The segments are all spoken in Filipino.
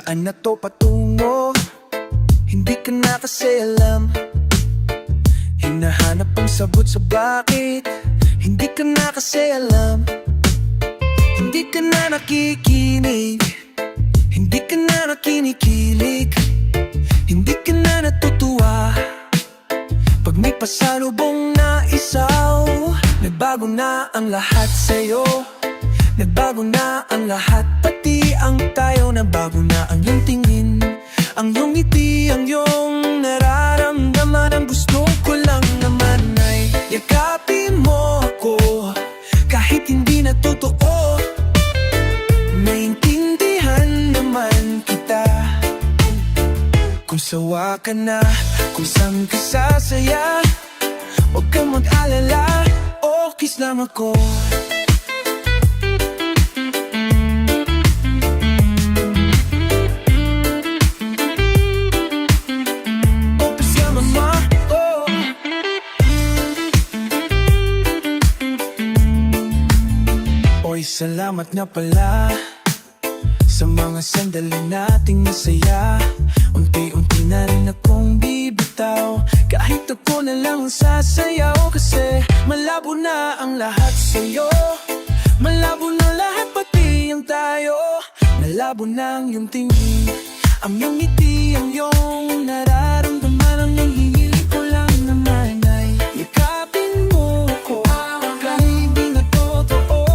Saan na to patungo? Hindi ka na kasi alam. Hinahanap ang sagot sa bakit. Hindi ka na kasi alam. Hindi ka na nakikinig. Hindi ka na nakinikilig. Hindi ka na natutuwa pag may pasalubong na isaw. Nagbago na ang lahat sa'yo. Nagbago na ang lahat, pati ang tayo. Nagbago na ang iyong tingin, ang iyong ngiti, ang iyong nararamdaman. Ang gusto ko lang naman ay yakapin mo ako, kahit hindi na totoo. Naintindihan naman kita. Kung sawa ka na, kung saan ka sasaya, huwag kang mag-alala, okay lang ako. Salamat nga pala sa mga sandali nating masaya. Unti-unti na rin akong bibitaw, kahit ako na lang ang sasayaw. Kasi malabo na ang lahat sa'yo. Malabo na lahat, pati ang tayo. Malabo na ang iyong tingin, ang iyong ngiti, ang iyong nararamdaman. Ang nanghihili ko lang naman ay yakapin mo ko, kahit hindi na totoo.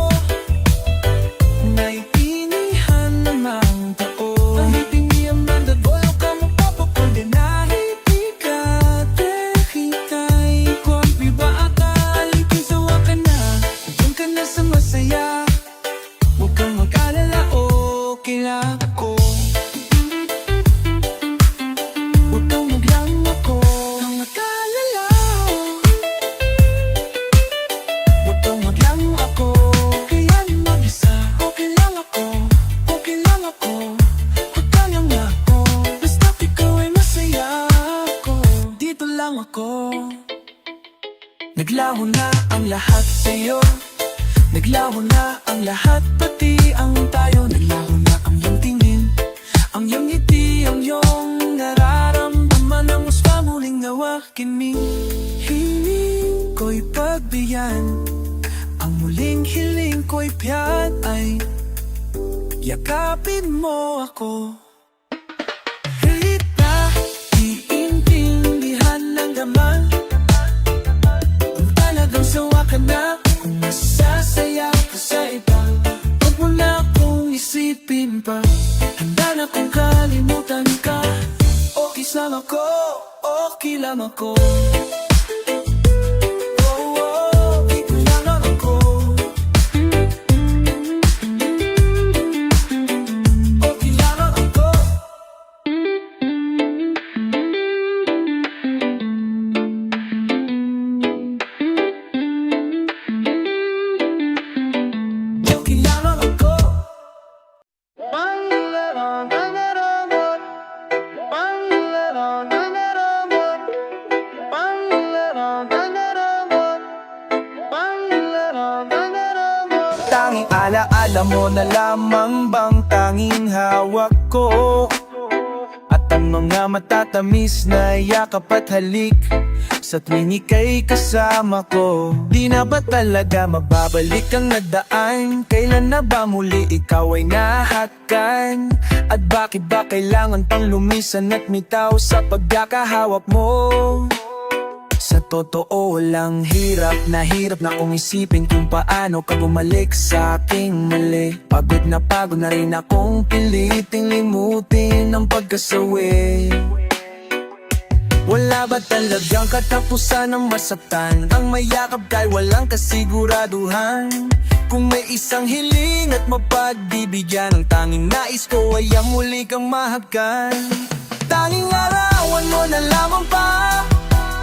Naglaho na ang lahat sa'yo. Naglaho na ang lahat, pati ang tayo. Naglaho na ang iyong tingin, ang iyong ngiti, ang iyong nararamdaman. Ang mas pamuling nawakin mi, hiling ko'y pagbigyan. Ang muling hiling ko'y piyan ay yakapin mo ako. Kahit na iintindihan ng daman, sawa ka na kung nasasaya ka sa iba. Huwag mo na akong isipin pa, handa na kung kalimutan ka. Okay lang ako, okay lang ako. Tanging alaala mo na lamang bang tanging hawak ko, at ang mga matatamis na yakap at halik sa tuwing ika'y kasama ko. Di na ba talaga mababalik ang nagdaan? Kailan na ba muli ikaw ay nahakan? At bakit ba kailangan pang lumisan at mitaw sa pagkakahawak mo? Sa totoo lang, hirap na kong isipin kung paano ka bumalik sa aking mali. Pagod na rin akong piliting limutin ang pagkasawi. Wala ba talagang katapusan ng masaktan? Ang mayakap kay walang kasiguraduhan. Kung may isang hiling at mapagbibigyan, ang tanging nais ko ay ang muli kang mahagan. Tanging larawan mo na lamang pa,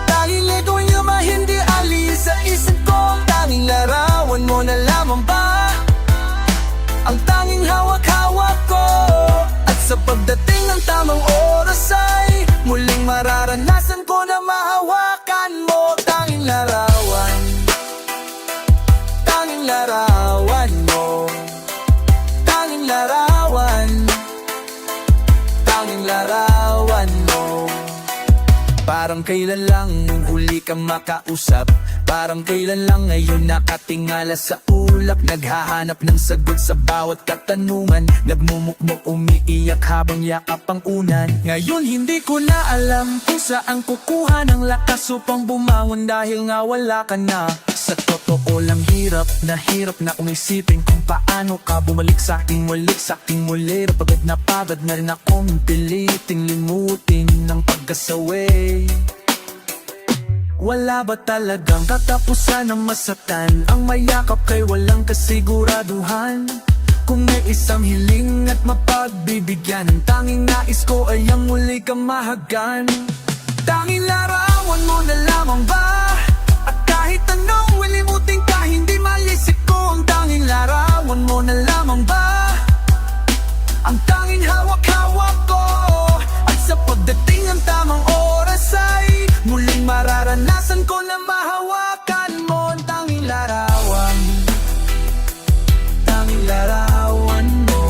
tanging lito niyo ba hindi alis sa isip ko. Tanging larawan mo na lamang ba, ang tanging hawak-hawak ko. At sa pagdating ng tamang oras ay muling mararanasan ko na mahawakan mo. Tanging larawan, tanging larawan mo, tanging larawan, Parang kailan lang nung huli kang makausap. Parang kailan lang ngayon nakatingala sa ulap. Naghahanap ng sagot sa bawat katanungan. Nagmumukmok umiiyak habang yakap ang unan. Ngayon hindi ko na alam kung saan kukuha ng lakas upang bumangon dahil nga wala ka na. Sa totoo lang hirap na kung isipin kung paano ka bumalik sa aking muli. Pagod na rin akong piliting limutin ng pagkasaway. Wala ba talagang katapusan ng masaktan? Ang mayakap kay walang kasiguraduhan. Kung may isang hiling at mapagbibigyan, ang tanging nais ko ay ang muli kang mahagan. Tanging larawan mo na lamang ba? At kahit anong wilimutin ka, hindi malisip ko. Ang tanging larawan mo na lamang ba? Ang tanging hawak-hawak ko. At sa pagdating ng tamang oras ay muling mararanasan ko na mahawakan mo ang tanging larawan. Tanging larawan mo.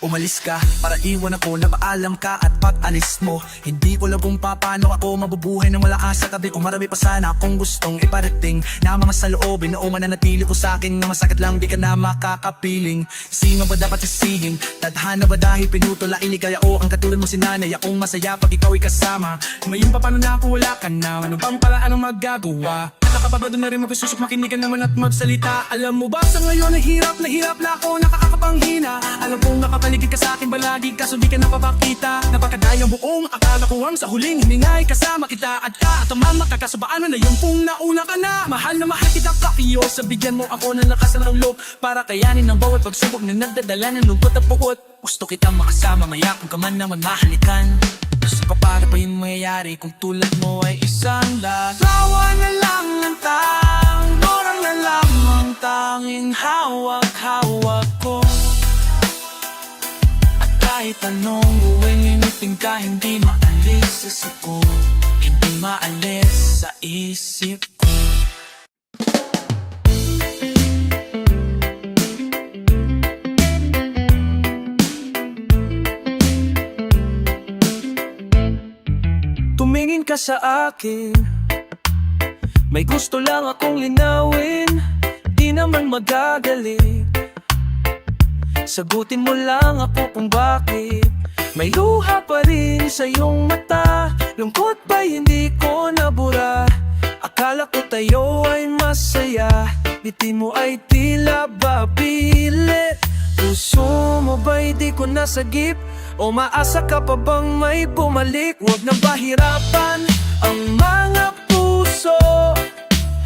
Umalis ka para iwan ako na paalam ka at pag-alis mo. Hindi ko alam kung paano ako mabubuhay nang wala ka sa tabi ko. Marami pa sana akong gustong iparating na mga saloobin na mananatili ko sa akin. Na masakit lang di ka na makakapiling. Sino ba dapat sisihin? Tadhana ba dahil pinutol ang iligaya o ang katulad mo sinanay? Akong masaya pag ikaw ay kasama. Ngayon pa paano na kung wala ka na? Ano bang paraan ang magagawa? Nakakapabado na rin magsusok, makinig ka naman at magsalita. Alam mo ba sa ngayon na hirap na ako, nakakapanghina. Alam kong nakapaligid ka sa akin balagi, kaso di ka napapakita. Napakadayang buong akala ko ang sa huling hiningay kasama kita. At ka at ang makakasabaan na yung kung nauna ka na. Mahal na mahal kita kakiyo, sa bigyan mo ako ng lakas ng loob para kayanin ang bawat pagsubok na nagdadala ng lungkot at bukot. Gusto kitang makasama, mayakong ka man naman mahalikan. Gusto pa para pa yung mayayari kung tulad mo ay isang larawan na lang ng dorang na lamang tanging hawak-hawak ko. At kahit anong uwing-ingiting ka, hindi maalis sa isip ko. Hindi maalis sa isip ko. Tumingin ka sa akin, may gusto lang akong linawin. Di naman magagali, sagutin mo lang ako kung bakit may luha pa rin sa iyong mata. Lungkot ba'y hindi ko nabura? Akala ko tayo ay masaya, ngiti mo ay tila babili. Puso mo ba'y di ko nasagip? O maasa ka pa bang may bumalik? Huwag na bahirapan ang mga puso,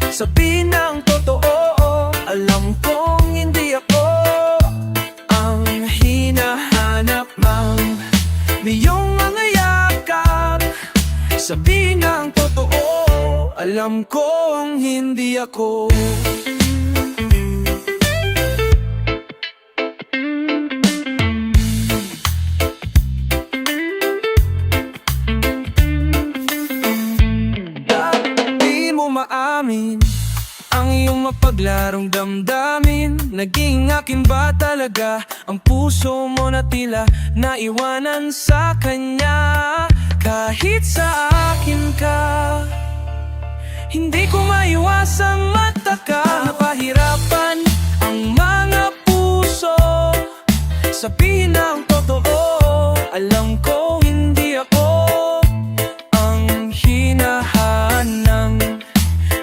sabihin ang totoo. Alam kong hindi ako ang hinahanap mang iyong mga yakap. Sabihin ang totoo. Alam kong hindi ako. Maamin ang iyong mapaglarong damdamin. Naging akin ba talaga ang puso mo na tila naiwanan sa kanya? Kahit sa akin ka, hindi ko maiwasang mataka. Napahirapan ang mga puso, sabihin ang totoo. Alam ko hindi ako ang hinahanap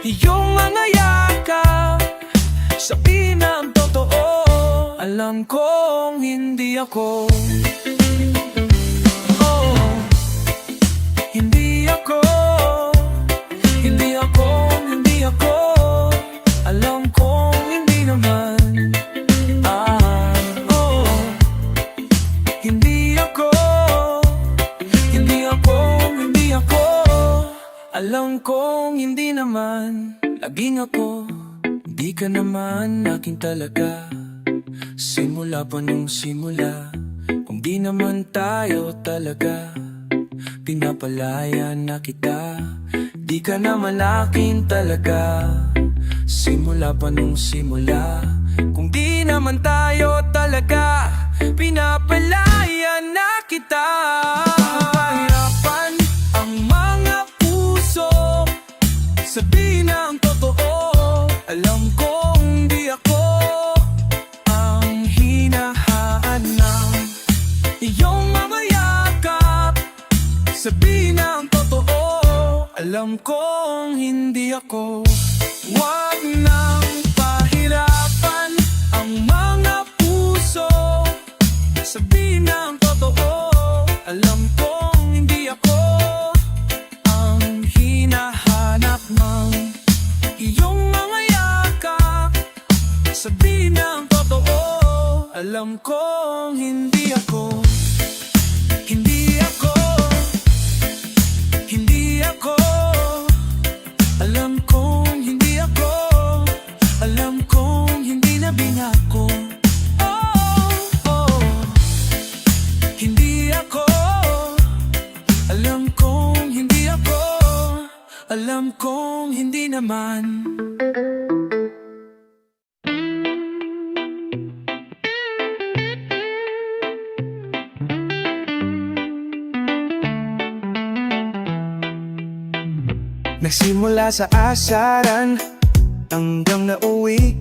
iyong mga yakap. Sabihin na ang totoo. Alam kong hindi ako. Oh, hindi ako. Hindi ako, hindi ako. Alam kong hindi naman. Oh, hindi ako. Hindi ako, hindi ako. Alam kong hindi naman. Laging ako, di ka naman akin talaga. Simula pa nung simula, kung di naman tayo talaga. Pinapalaya na kita, di ka naman akin talaga. Simula pa nung simula, kung di naman tayo talaga. Pinapalaya na kita. Pahirapan ang sabihin ang totoo, alam kong hindi ako. Wag nang pahirapan ang mga puso, sabihin ang totoo, alam kong hindi ako ang hinahanap ng iyong mga yakap. Sabihin ang totoo, alam kong hindi ako. Hindi ako, hindi ako. Alam kong hindi ako. Alam kong hindi na binako. Oh, oh. Hindi ako. Alam kong hindi ako. Alam kong hindi naman. Nagsimula sa asaran hanggang nauwi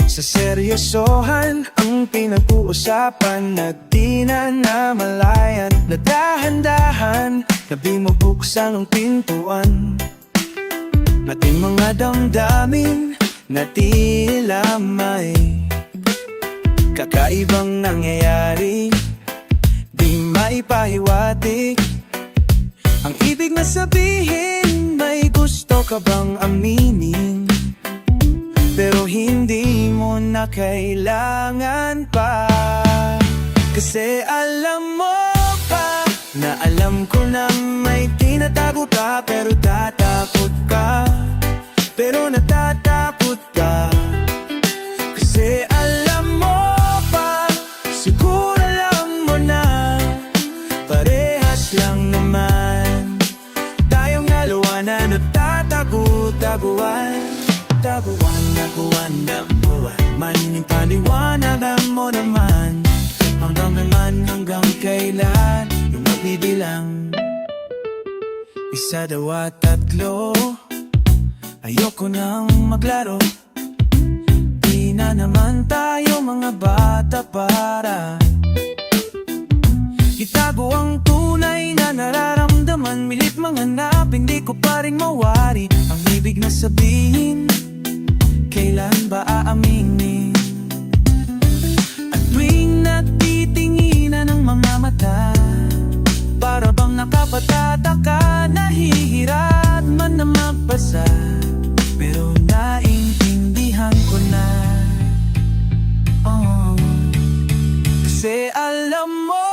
sa seryosohan ang pinag-uusapan na di na namalayan. Na dahan-dahan nabi mabuksan ang pintuan nating mga damdamin na tila may kakaibang nangyayari, di maipahiwatig. Ang ibig na sabihin, may gusto ka bang aminin? Pero hindi mo na kailangan pa. Kasi alam mo pa na alam ko na may tinatago ka. Pero tatakot ka, pero natatakot ka. Kasi alam mo pa, siguro alam mo na, parehas lang naman na nagtatago-taguan. Taguan, naguan, nabuan. Manipaliwanagan mo naman. Hanggang naman, hanggang kailan yung magbibilang. Isa, dalawa, tatlo. Ayoko nang maglaro. Di na naman tayo mga bata para itago ang tunay na nararamdaman. Milit manganap, hindi ko pa rin mawari ang ibig na sabihin. Kailan ba aaminin? At tuwing natitinginan ng mga mata, para bang nakapatataka, nahihirap man na magbasa. Pero naintindihan ko na, oh. Kasi alam mo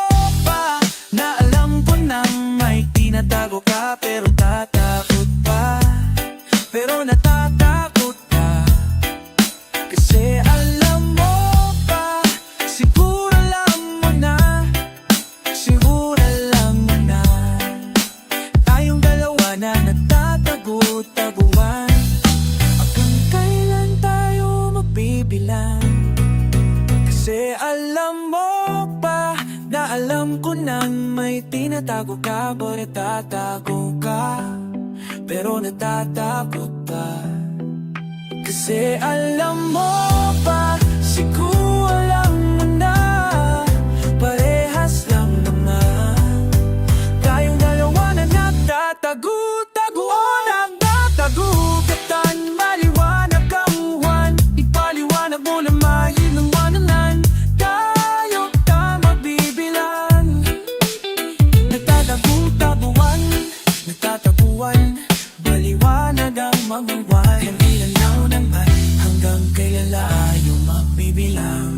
na alam ko nang may tinatago ka. Pero tatakot pa, pero natatakot ka. Kasi alam mo pa, siguro alam mo na, siguro alam mo na, tayong dalawa na nagtatago-taguan. Hanggang kailan tayo magbibilang? Kasi alam mo pa na alam ko nang may tinatago ka. Pero tatago ka, pero natatakot ka. Kasi alam mo pa, siguro alam mo na, parehas lang naman tayong dalawa na nagtatago-taguan. Nagtatagugatan, maliwanag ang uwan. Ipaliwanag mo na mailanganan. Tayo ta magbibilang. Nagtatago-taguan, nagtataguan, maliwanag ang mga uwan. Hindi lanaw ng man, hanggang kailan tayo magbibilang.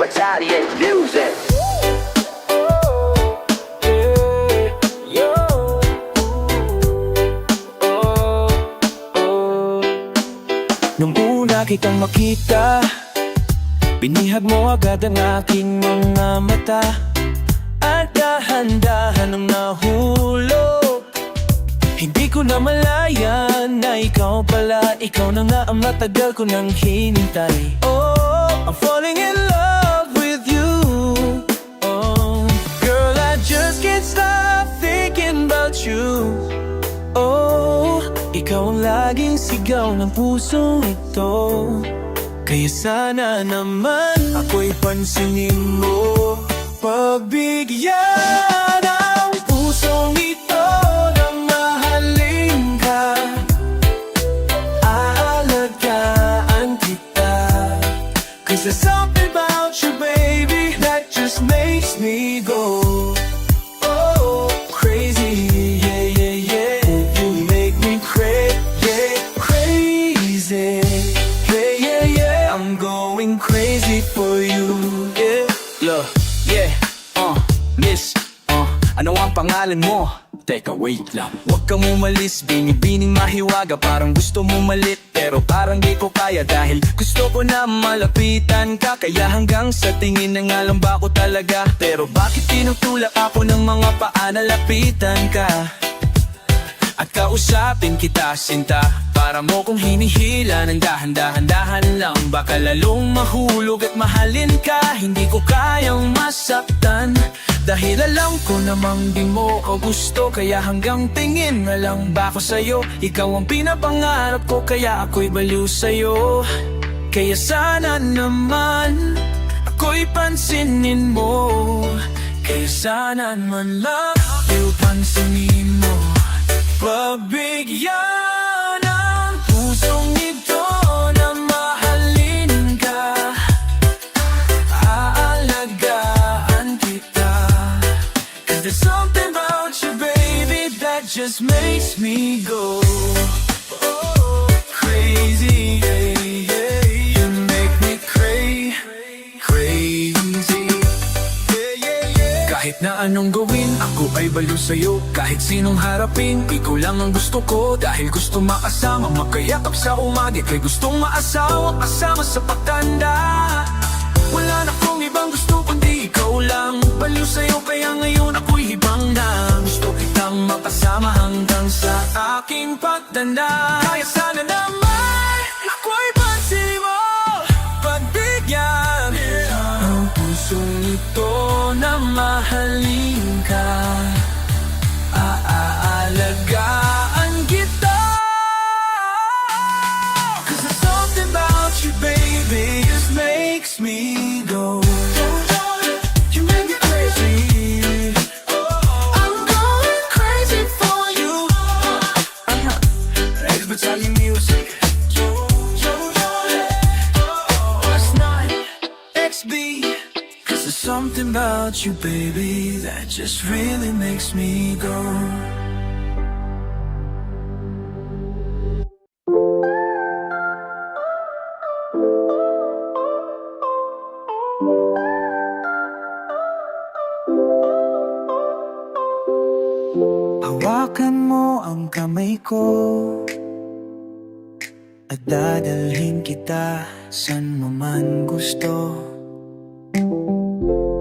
Italian music. Nung una kitang makita, Binihag mo agad ang aking mga mata at dahan-dahan ang nahulog. Hindi ko na malayan na ikaw pala, ikaw na nga ang matagal ko nang hinintay. Oh, I'm falling in love with you. Oh, girl, I just can't stop thinking about you. Oh, ikaw ang laging sigaw ng pusong ito. Kaya sana naman ako'y pansinin mo, pagbigyan ang pusong ito na mahalin ka. Aalagaan kita, 'cause there's something about you, baby, that just makes me go oh, crazy. Yeah, yeah, yeah. You make me crazy. Yeah, yeah, yeah. I'm going crazy for you. Yeah. Look, yeah, miss, ano ang pangalan mo? Teka, wait lang. Huwag kang umalis, binibining mahiwaga. Parang gusto mo malit, pero parang di ko kaya. Dahil gusto ko na malapitan ka, kaya hanggang sa tingin na nga lang ba ko talaga. Pero bakit tinutulak ako ng mga paa na lapitan ka? At kausapin kita, sinta, para mo kong hinihila ng dahan-dahan lang. Baka lalong mahulog at mahalin ka, hindi ko kayang masaktan. Dahil alam ko namang di mo ko gusto, kaya hanggang tingin na lang ba ko sa'yo. Ikaw ang pinapangarap ko, kaya ako'y baliw sa'yo. Kaya sana naman ako'y pansinin mo, kaya sana naman lang ako'y pansinin mo. Pagbigyan ang pusong ito na mahalin ka. Aalagaan kita, 'cause there's something about you, baby, that just makes me go oh, crazy. Yeah, yeah. You make me crazy. Kahit na anong gawin, ako ay baliw sa'yo. Kahit sinong harapin, ikaw lang ang gusto ko. Dahil gusto makasama, makayakap sa umaga. Kaya gustong maasawa, kasama sa pagtanda. Wala na kong ibang gusto kundi ikaw lang. Baliw sa'yo, kaya ngayon ako'y hibang na. Gusto kitang makasama hanggang sa aking pagtanda. Kaya sana naman ako'y pansin mo, pagbigyan ang pusong ito na mahalin ka. Aalagaan kita, 'cause there's something about you, baby, just makes me go. You make me crazy. I'm going crazy for you. Battalion music. Last night, XB. There's something about you, baby, that just really makes me go. Hawakan mo ang kamay ko at dadalhin kita saan mo man gusto.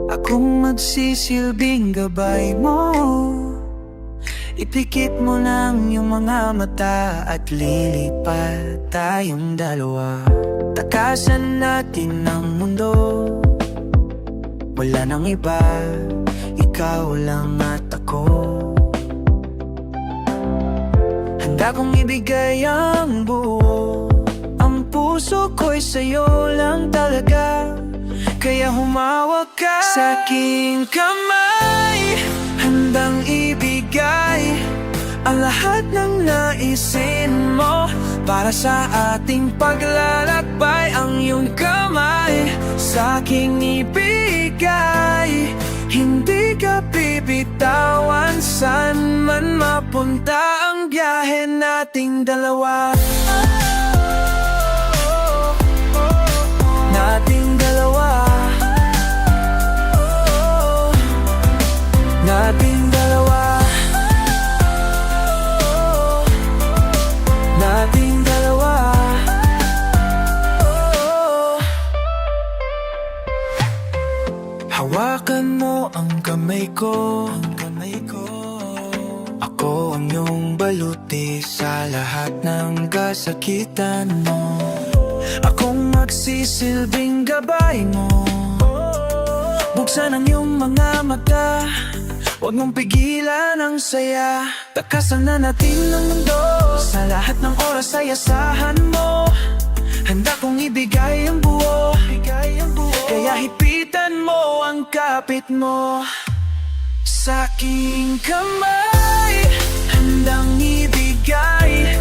Akong magsisilbing gabay mo, ipikit mo lang yung mga mata at lilipat tayong dalawa. Takasan natin ang mundo, wala nang iba, ikaw lang at ako. Handa kong ibigay ang buo, ang puso ko'y sa'yo lang talaga. Kaya humawak ka sa aking kamay, handang ibigay ang lahat ng naisin mo. Para sa ating paglalakbay, ang iyong kamay sa aking ibigay. Hindi ka bibitawan, saan man mapunta ang biyahe nating dalawa. Nating dalawa, nating dalawa, nating dalawa. Hawakan mo ang kamay ko, Ako ang iyong baluti sa lahat ng kasakitan mo. Akong magsisilbing gabay mo. Buksan ang iyong mga mata, huwag mong pigilan ang saya. Takasan na natin ang mundo, sa lahat ng oras ay asahan mo. Handa kong ibigay ang buo, kaya hipitan mo ang kapit mo. Sa aking kamay, handang ibigay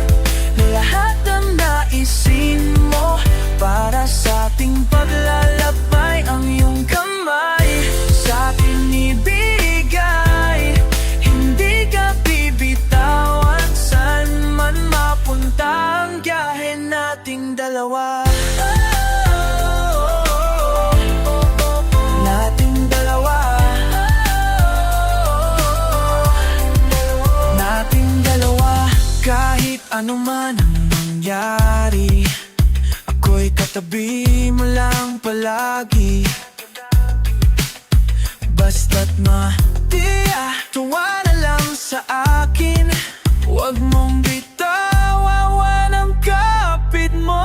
lahat ng naisin mo. Para sa ating paglalakbay, ang iyong kamay sa akin ibigay. Hindi ka bibitawan, saan man mapunta ang biyahe nating dalawa. Nating dalawa. Nating dalawa. Kahit ano man ang mangyari, ako'y katabi mo lang palagi. Basta't tuwa na lang sa akin. Huwag mong bitawan ang kapit mo.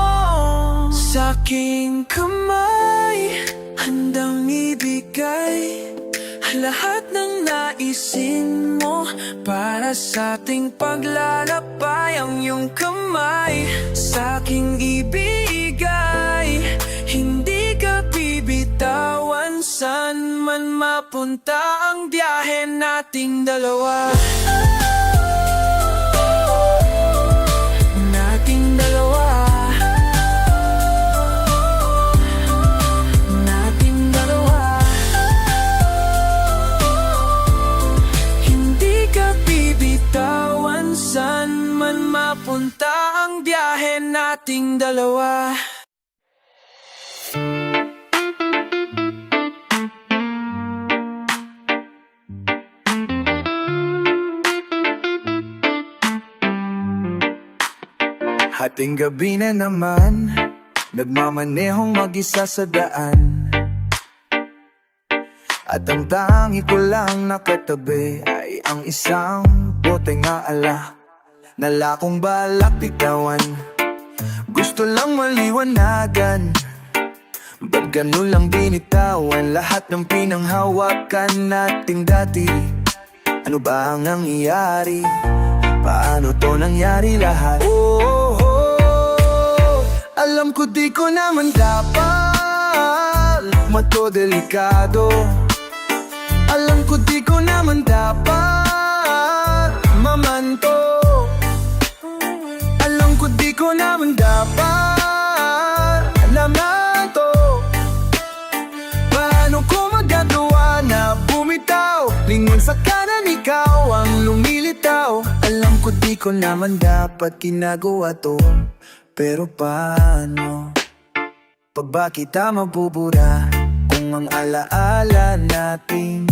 Sa aking kamay, handang ibigay lahat ng naisin mo. Para sa ating paglalakbay, ang iyong kamay sa aking ibigay. Hindi ka bibitawan, saan man mapunta ang biyahe nating dalawa. Nating dalawa. Nating dalawa. Hindi ka bibitawan, saan man mapunta ang biyahe nating dalawa. Hating gabi na naman, nagmamanehong mag-isa sa daan. At ang tangi ko lang nakatabi ay ang isang boteng alak na lakong balak bitawan. Gusto lang maliwanagan, ba't ganun lang binitawan lahat ng pinanghawakan nating dati? Ano ba ang nangyayari? Paano to nangyari lahat? Alam ko di ko naman dapat mato delikado. Alam ko di ko naman dapat mamanto. Alam ko di ko naman dapat naman to. Paano ko magagawa na bumitaw? Lingon sa kanan, ikaw ang lumilitaw. Alam ko di ko naman dapat ginagawa to, pero paano? Pag ba kita mabubura kung ang alaala natin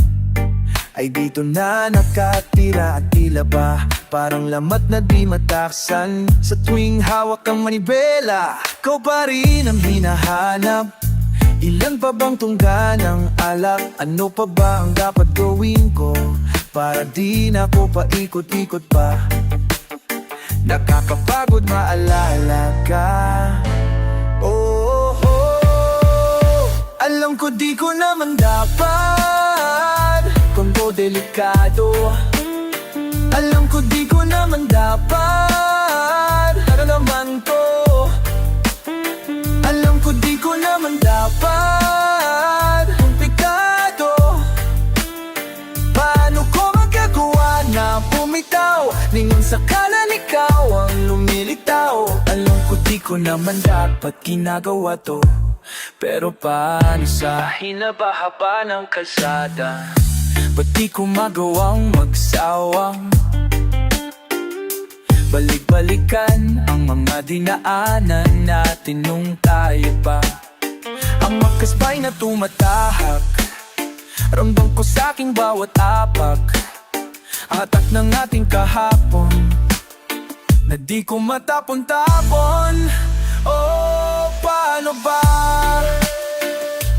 ay dito na nakatira? At tila ba parang lamat na di mataksan? Sa tuwing hawak ang manibela, ikaw pa rin ang hinahanap. Ilan pa bang tungga ng alak? Ano pa ba ang dapat gawin ko para di na ko paikot-ikot pa? Nakakapagod maalala ka. Alam ko di ko naman dapat kundo delikado. Alam ko di ko naman dapat naman to. Alam ko di ko naman dapat komplikado. Paano ko magagawa na bumitaw? Lingon sa kanan, ikaw ang lumilitaw. Alam ko di ko naman dapat ginagawa to, pero paano sa hinaba-haba ng kalsada? Ba't di ko magawang magsawang balik-balikan ang mga dinaanan natin nung tayo pa? Ang makasbay na tumatahak, ramdam ko sa aking bawat apak. Atak ng ating kahapon na di ko matapon-tapon. Oh, paano ba?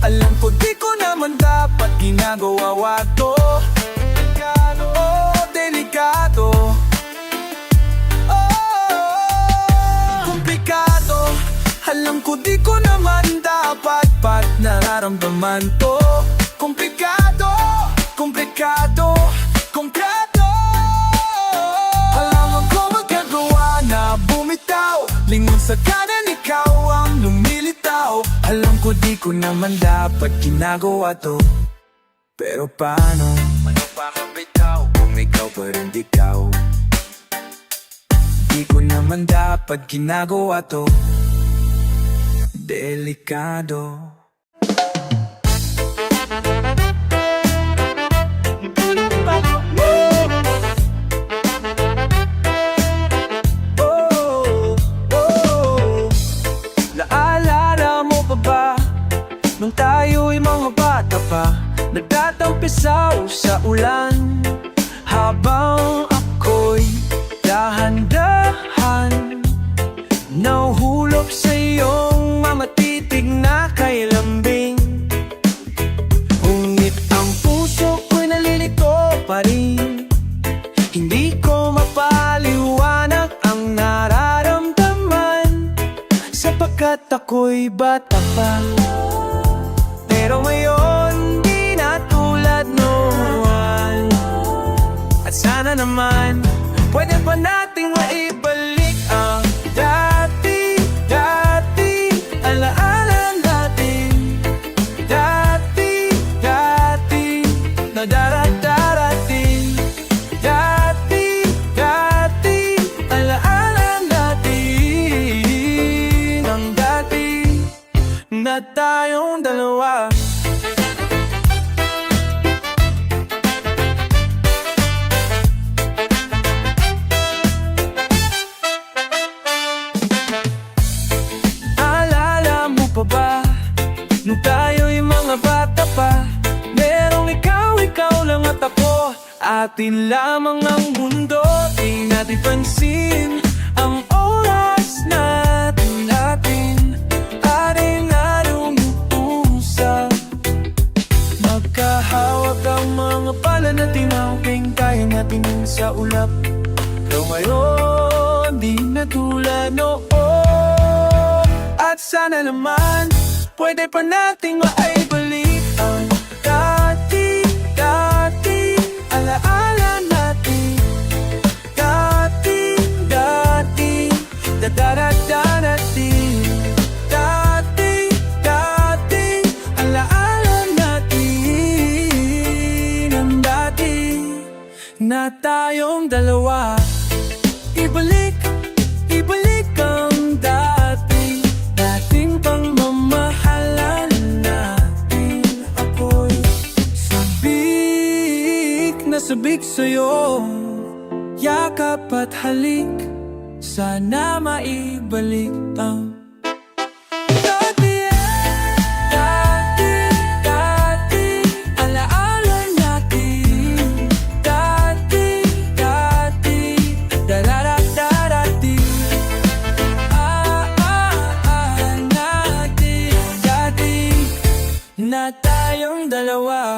Alam ko di ko na naman dapat ginagawa to. Delikado, komplikado. Alam ko di ko naman dapat nararamdaman to. Komplikado, komplikado, komplikado. Alam ko magagawa na bumitaw, lingon sa kanan ikaw ang lumilitaw. Alam ko di ko naman dapat ginagawa to. Pero paano? Ano pa kabitaw kung ikaw pa rin ikaw? Di ko naman dapat ginagawa to. Delikado. Naalala mo pa ba nung tayo'y mga bata pa, nagtatampisaw sa ulan, habang ako'y dahan-dahan nahuhulog sa iyong mamatitig na kay lambing. Ngunit ang puso ko'y nalilito pa rin, hindi ko mapaliwanag ang nararamdaman, sapagkat ako'y bata pa. Pero ngayon di na tulad noon, at sana naman pwede pa nating maibalik ang dati, alaala natin. Dati, na darating. Dati, alaala natin. Ang dati na tayong dalawa. Pa ba nung tayo'y mga bata pa, merong ikaw lang at ako, atin lamang ang mundo. Di natin pansin ang oras natin ay narumuusap. Magkahawak ang mga pala na tinawaging kaya natin sa ulap. Pero ngayon di na tulad noon, at sana naman pwede pa nating maibalik ang dati, alaala natin. Dati, dadarating. Dati, alaala natin. Ang dati na tayong dalawa. Ibalik ang dati, dating pangmamahalan natin. Ako'y sabik sa'yo, yakap at halik, sana maibalik ang dati, alaala natin. Dati, dararating. Natin, dati na tayong dalawa.